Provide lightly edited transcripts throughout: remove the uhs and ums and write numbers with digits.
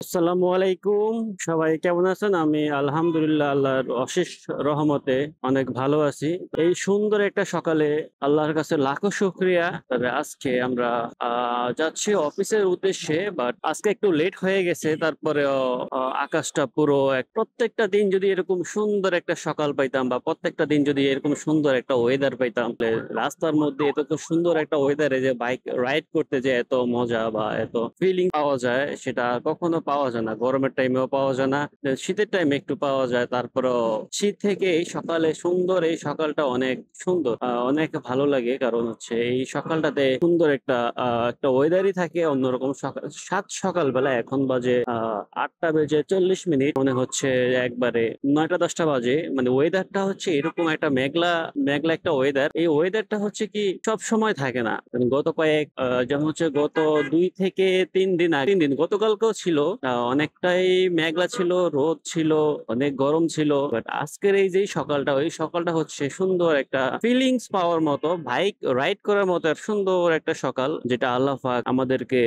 আসসালামু আলাইকুম। সবাই কেমন আছেন? আমি আলহামদুলিল্লাহ আল্লাহর অশেষ রহমতে অনেক ভালো আছি। এই সুন্দর একটা সকালে আল্লাহর কাছে লাখো শুকরিয়া। তবে আজকে আমরা যাচ্ছি অফিসের উদ্দেশ্যে। বাট আজকে একটু লেট হয়ে গেছে। তারপরেও আকাশটা পুরো প্রত্যেকটা দিন যদি এরকম সুন্দর একটা সকাল পাইতাম বা প্রত্যেকটা দিন যদি এরকম সুন্দর একটা ওয়েদার পাইতাম, তাহলে রাস্তার মধ্যে এত সুন্দর একটা ওয়েদারে যে বাইক রাইড করতে যে এত মজা বা এত ফিলিং পাওয়া যায় সেটা আর কখনো পাওয়া যায় না। গরমের টাইমেও পাওয়া যায় না, শীতের টাইমে একটু পাওয়া যায়। তারপরও শীত থেকে এই সকালে সুন্দর এই সকালটা অনেক সুন্দর, অনেক ভালো লাগে। কারণ হচ্ছে এই সকালটাতে সুন্দর একটা ওয়েদারই থাকে অন্যরকম। সকাল সকালবেলা এখন বাজে 8টা বেজে 40 মিনিট, মনে হচ্ছে একবারে 9টা 10টা বাজে। মানে ওয়েদারটা হচ্ছে এরকম একটা মেঘলা মেঘলা একটা ওয়েদার। এই ওয়েদারটা হচ্ছে কি সব সময় থাকে না। গত কয়েক যেমন হচ্ছে গত 2 থেকে 3 দিন আগে, 3 দিন গতকালকেও ছিল, অনেকটাই মেঘলা ছিল, রোদ ছিল, অনেক গরম ছিল। বাট আজকের এই যে সকালটা, ওই সকালটা হচ্ছে সুন্দর একটা ফিলিংস পাওয়ার মতো, বাইক রাইড করার মতো এক সুন্দর একটা সকাল, যেটা আল্লাহ পাক আমাদেরকে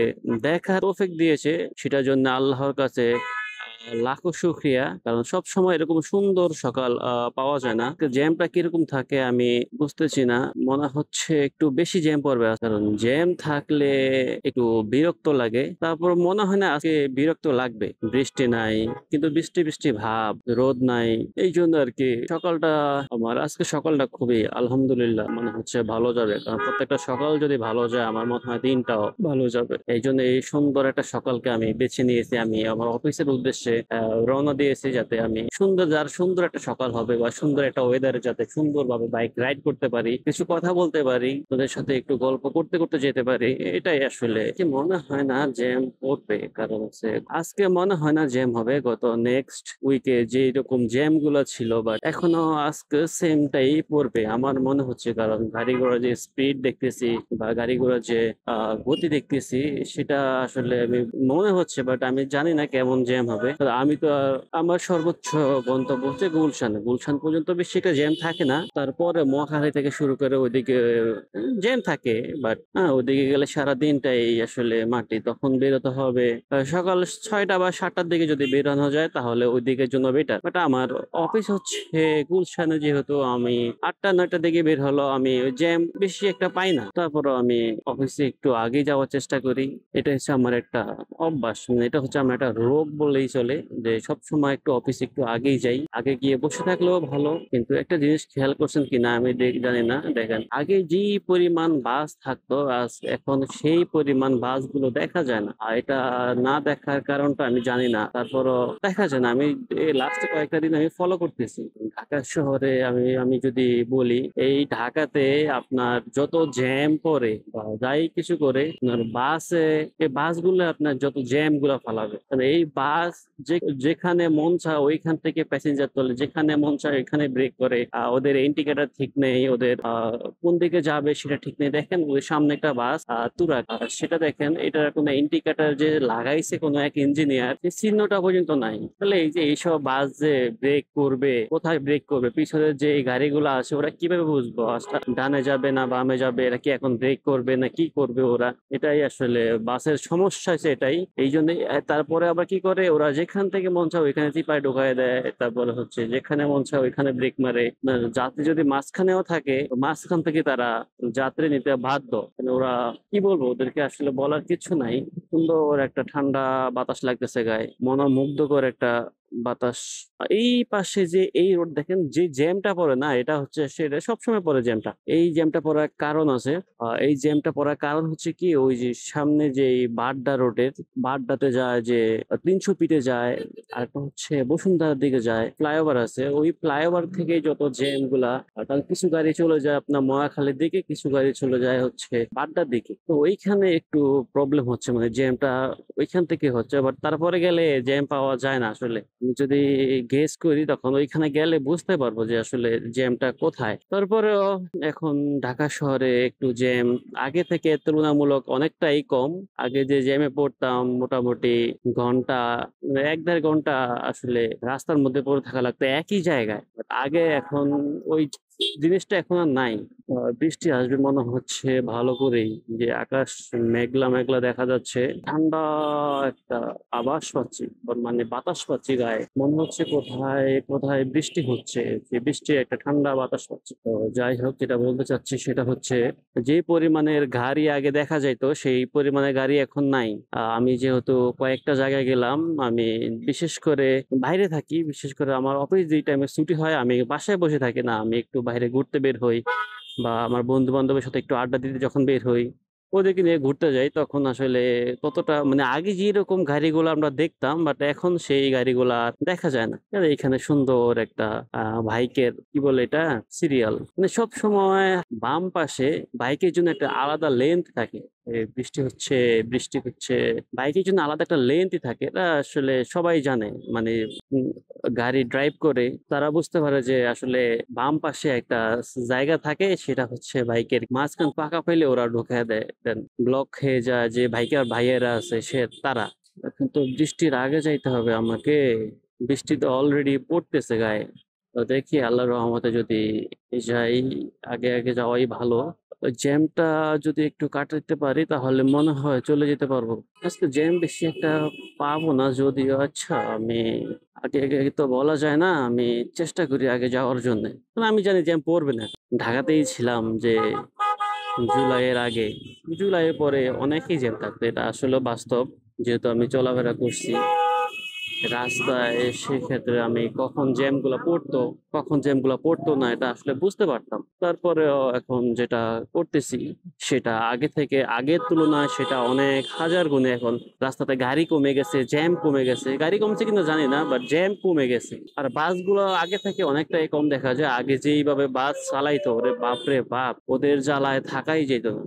দেখার তৌফিক দিয়েছে। সেটার জন্য আল্লাহর কাছে লাখো শুকরিয়া। কারণ সব সময় এরকম সুন্দর সকাল পাওয়া যায় না। জ্যামটা কিরকম থাকে আমি বুঝতেছি না। মনে হচ্ছে একটু বেশি জ্যাম পড়বে কারণ জ্যাম থাকলে একটু বিরক্ত লাগে। তারপর মনে হয় না আজকে বিরক্ত লাগবে। বৃষ্টি নাই, কিন্তু বৃষ্টি বৃষ্টি ভাব, রোদ নাই। এই জন্য আর কি সকালটা, আমার আজকে সকালটা খুবই আলহামদুলিল্লাহ মনে হচ্ছে ভালো যাবে। কারণ প্রত্যেকটা সকাল যদি ভালো যায় আমার মনে হয় দিনটাও ভালো যাবে। এই জন্য এই সুন্দর একটা সকালকে আমি বেছে নিয়েছি। আমি আমার অফিসের উদ্দেশ্যে রওনা দিয়েছি, যাতে আমি সুন্দর একটা সকাল হবে বা সুন্দর একটা ওয়েদারে যাতে সুন্দরভাবে বাইক রাইড করতে পারি, কিছু কথা বলতে পারি, তোদের সাথে একটু গল্প করতে করতে যেতে পারি। এটাই আসলে কি, মনে হয় না জ্যাম পড়বে। কারণ হচ্ছে আজকে মনে হয় না জ্যাম হবে। গত নেক্সট উইকে যে রকম জ্যাম গুলো ছিল, বাট এখনো আজকে সেমটাই পড়বে আমার মনে হচ্ছে। কারণ গাড়ি ঘোড়া যে স্পিড দেখতেছি বা গাড়ি ঘোড়া যে গতি দেখতেছি, সেটা আসলে আমি মনে হচ্ছে, বাট আমি জানি না কেমন জ্যাম হবে। তো আমি তো আমার সর্বোচ্চ গন্তব্য হচ্ছে গুলশান। গুলশান পর্যন্ত বেশি একটা জ্যাম থাকে না। তারপরে মহাখালী থেকে শুরু করে ওইদিকে জ্যাম থাকে। বাট হ্যাঁ, ওইদিকে গেলে সারা দিনটাই আসলে মাটি, তখন বেরোতে হবে সকাল 6টা বা 7টার দিকে। যদি বেরোনো যায় তাহলে ওই দিকের জন্য বেটার। বাট আমার অফিস হচ্ছে গুলশানে, যেহেতু আমি 8টা 9টার দিকে বের হলো, আমি জ্যাম বেশি একটা পাই না। তারপরও আমি অফিসে একটু আগে যাওয়ার চেষ্টা করি। এটা হচ্ছে আমার একটা অভ্যাস, মানে এটা হচ্ছে আমার একটা রোগ বললেই চলে, যে সব সময় একটু অফিসে একটু আগেই যাই। আগে গিয়ে বসে থাকলেও ভালো, কিন্তু একটা জিনিস খেয়াল করছেন কিনা আমি জানি না। দেখেন, আগে যে পরিমাণ বাস থাকতো, আজ এখন সেই পরিমাণ বাসগুলো দেখা যায় না। আর এটা না দেখার কারণটা আমি জানি না। তারপরও দেখা যায় না। আমি লাস্টে কয়েকটা দিন আমি ফলো করতেছি ঢাকা শহরে। আমি আমি যদি বলি, এই ঢাকাতে আপনার যত জ্যাম পড়ে বা যাই কিছু করে, আপনার বাসে, এই বাসগুলো আপনার যত জ্যাম গুলা ফালাবে, মানে এই বাস যে যেখানে মন চায় ওইখান থেকে প্যাসেঞ্জার তোলে, যেখানে মন চায় ওইখানে ব্রেক করে। ওদের ইন্ডিকেটর ঠিক নেই, ওদের কোন দিকে যাবে সেটা ঠিক নেই। দেখেন ওই সামনে একটা বাস তুরাগ, সেটা দেখেন, এটার কোনো ইন্ডিকেটর যে লাগাইছে কোনো এক ইঞ্জিনিয়ার, সেই চিহ্নটা পর্যন্ত নাই। তাহলে এই যে এইসব বাস যে ব্রেক করবে, কোথায় ব্রেক করবে, পিছনে যে এই গাড়িগুলো আছে ওরা কিভাবে বুঝবো আসলে ডানে যাবে না বামে যাবে, এরা কি এখন ব্রেক করবে না কি করবে ওরা? এটাই আসলে বাসের সমস্যা হচ্ছে এটাই। এই জন্য তারপরে আবার কি করে, ওরা যেখান থেকে মন চায় ওইখানে চিপায় ঢোকায় দেয়। তারপরে হচ্ছে যেখানে মন চায় ওইখানে ব্রেক মারে। যাত্রী যদি মাঝখানেও থাকে, মাঝখান থেকে তারা যাত্রী নিতে বাধ্য। মানে ওরা, কি বলবো, ওদেরকে আসলে বলার কিছু নাই। সুন্দর একটা ঠান্ডা বাতাস লাগতেছে গায়ে, মনোমুগ্ধকর একটা বাতাস। এই পাশে যে এই রোড দেখেন, যে জ্যামটা পড়ে না, এটা হচ্ছে সেটা সবসময় পড়ে জ্যামটা। এই জ্যামটা পড়ার কারণ আছে। এই জ্যামটা পড়ার কারণ হচ্ছে কি, ওই যে সামনে যে এই বাড্ডা রোডের, বাড্ডাতে যায় যে 300 ফিটে যায়, আর একটা হচ্ছে বসুন্ধরার দিকে যায়, ফ্লাইওভার আছে। ওই ফ্লাইওভার থেকে যত জ্যাম গুলা, কারণ কিছু গাড়ি চলে যায় আপনার মহাখালীর দিকে, কিছু গাড়ি চলে যায় হচ্ছে বাড্ডার দিকে। তো ওইখানে একটু প্রবলেম হচ্ছে, মানে জ্যামটা ওইখান থেকে হচ্ছে। বাট তারপরে গেলে জ্যাম পাওয়া যায় না আসলে। আমি যদি গেস করি তখন ওইখানে গেলে বুঝতে পারবো যে আসলে জ্যামটা কোথায়। তারপরেও এখন ঢাকা শহরে একটু জ্যাম আগে থেকে তুলনামূলক অনেকটাই কম। আগে যে জ্যামে পড়তাম মোটামুটি ঘন্টা, 1-1.5 ঘন্টা আসলে রাস্তার মধ্যে পড়ে থাকা লাগতো একই জায়গায়। But আগে এখন ওই জিনিসটা এখন আর নাই। বৃষ্টি আসবে মনে হচ্ছে ভালো করেই। যে আকাশ মেঘলা, মেঘলা দেখা যাচ্ছে। ঠান্ডা একটা আভাস পাচ্ছি। মানে বাতাস পাচ্ছি গায়ে। মনে হচ্ছে কোথায়, কোথায় বৃষ্টি হচ্ছে। যে বৃষ্টির একটা ঠান্ডা বাতাস পাচ্ছি। তো যাই হোক, যেটা বলতে চাচ্ছি সেটা হচ্ছে যে পরিমাণের গাড়ি আগে দেখা যাইত সেই পরিমাণের গাড়ি এখন নাই। আমি যেহেতু কয়েকটা জায়গায় গেলাম, আমি বিশেষ করে বাইরে থাকি। বিশেষ করে আমার অফিস যেই টাইমে ছুটি হয় আমি বাসায় বসে থাকি না। আমি একটু বাইরে ঘুরতে বের হই বা আমার বন্ধু-বান্ধবের সাথে একটু আড্ডা দিতে যখন বের হই, ওদেরকে নিয়ে ঘুরতে যাই তখন আসলে ততটা মানে আগে যেরকম গাড়িগুলো আমরা দেখতাম বাট এখন সেই গাড়িগুলা আর দেখা যায় না। আর এখানে সুন্দর একটা বাইকের কি বলে এটা? সিরিয়াল। মানে সবসময় বাম পাশে বাইকের জন্য একটা আলাদা লেন্থ থাকে। বৃষ্টি হচ্ছে। বাইকের জন্য আলাদা একটা লেন্থই থাকে। এটা আসলে সবাই জানে। মানে উম গাড়ি ড্রাইভ করে তারা বুঝতে পারে যে আসলে বাম পাশে একটা জায়গা থাকে, সেটা হচ্ছে বাইকের মাঝখান পাকা পাইলে ওরা ঢুকায় দেয়। দেন ব্লক খেয়ে যায় যে বাইকার ভাইয়েরা আছে তারা। এখন তো বৃষ্টির আগে যাইতে হবে আমাকে। বৃষ্টি তো অলরেডি পড়তেছে গায়ে। তো দেখি আল্লাহর রহমতে যদি যাই, আগে আগে যাওয়াই ভালো। ওই জ্যামটা যদি একটু কাটাতে পারি তাহলে মনে হয় চলে যেতে পারবো। আজকে জ্যাম বেশি একটা পাবো না যদিও। আচ্ছা, আমি আগে আগে তো বলা যায় না। আমি চেষ্টা করি আগে যাওয়ার জন্য। আমি জানি জ্যাম পড়বে না। ঢাকাতেই ছিলাম যে জুলাইয়ের আগে। জুলাইয়ের পরে অনেকই জ্যাম থাকতো, এটা আসলে বাস্তব। যেহেতু আমি চলাফেরা করছি রাস্তায়, সেক্ষেত্রে আমি কখন জ্যামগুলা পড়তো না এটা আসলে বুঝতে পারতাম। তারপরেও এখন যেটা করতেছি সেটা আগের তুলনায় সেটা অনেক হাজার গুণে এখন রাস্তাতে গাড়ি কমে গেছে, জ্যাম কমে গেছে। গাড়ি কমছে কিনা জানি না, বাট জ্যাম কমে গেছে। আর বাসগুলো আগে থেকে অনেকটাই কম দেখা যায়। আগে যেইভাবে বাস চালাইতো, ওরে বাপ রে বাপ, ওদের জ্বালায় থাকাই যেত না।